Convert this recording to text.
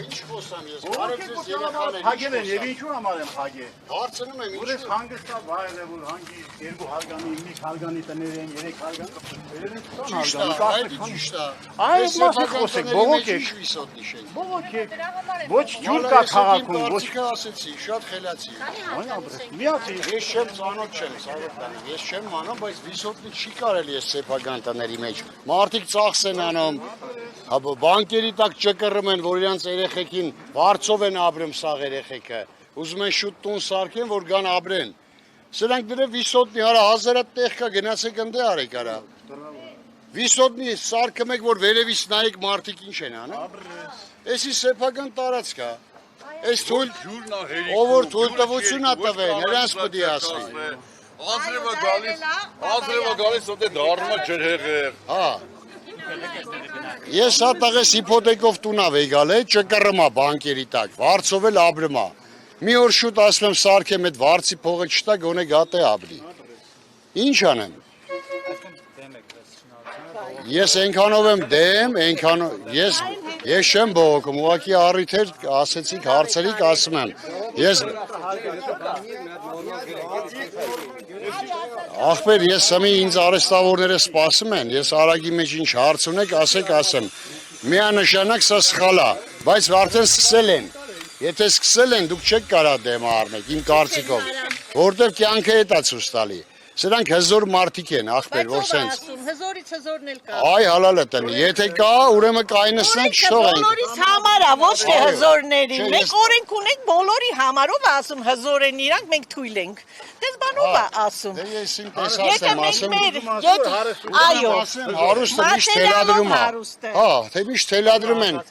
Ինչ խոսամ ես, Ովքեր բարև ձեզ կոչալամարը երեխաներ, փագել են եւ ինչու համար են փագել։ հարցնում եմ Որ ինչ ես հանգստա վայել է որ հանգի երկու հարգանի, մի հարգանի տներ են, երեք հարգան։ ճիշտ է, այդ ճիշտ է։ Այ Ես մասը սեփական խոսեք, տների բողոք մեջ եք։ ինչ վիսոտ նշեք։ Բողոք եք։ Ոչ ջուր կա քաղաքում, ոչ Կարծիքը ասեցի, շատ խելացի։ միացի։ Ես չեմ ծանոթ չեմ, Սարոկյանի, ես չեմ անում, բայց վիսոտնի չի կարելի է սեփական տների մեջ։ Մարդիկ ծախս են անում, բանկերի տակ ճկռում են, որ իրանց երեխեքին վարձով են ապրում սաղ երեխեքը։ Ուզում են շուտ տուն սարքեն, որ գան ապրեն։ Սրանք դրա վիսոտնի արա հազարատ տեղ կա, գնացեք ընդ արեք արա։ Վիսոտնի սարքը մեկ որ վերևից նայեք մարդիկ ինչ են անում։ Էսի սեփական տարածք է։ Այս թույլ ով որ թույլտվություն ա տվել, նրանց պետք է ասվի։ Անձրևը գալիս ոտ է դառնում է ջրհեղեղ։ Հա։ Ես հա տղես հիփոթեկով տուն ա վեգալ է, ճկռում ա բանկերի տակ, վարձով էլ ապրում ա։ Մի օր շուտ ասում եմ սարքեմ այդ վարձի փողը չտա, գոնե գատե ապրի։ Ինչ անեմ։ Ես այնքանով եմ դեմ, այնքանով ես չեմ բողոքում, ուղղակի առիթ էր, ասեցիք, հարցերիք, ասում եմ։ Ես Ախպեր, ես սմի ինձ արեստավորները սպասում են, ես արագի մեջ ինչ հարց ունեք, ասեք, ասեմ։ Միանշանակ սա սխալ է, բայց արդեն սկսել են։ Եթե սկսել են, դուք չեք կարա դեմ առնեք, իմ կարծիքով, որտեղ կյանքը հետ է ցույց տալի։ Սրանք հզոր մարդիկ են, ախպեր, որ սենց։ Հզորից հզորն էլ կա։ Այ հալալը տնի, եթե կա, ուրեմն կայնացնենք, չթողենք։ Բոլորիս համար է, ոչ թե հզորների։ Մենք օրենք ունենք բոլորի համարով ասում հզոր են իրանք, մենք թույլ ենք։ Դες բանով է ասում։ Դե ես իմ տեսած եմ ասում։ Այո, Հարուստը միշտ թելադրում է։ Հա, թե միշտ թելադրում են։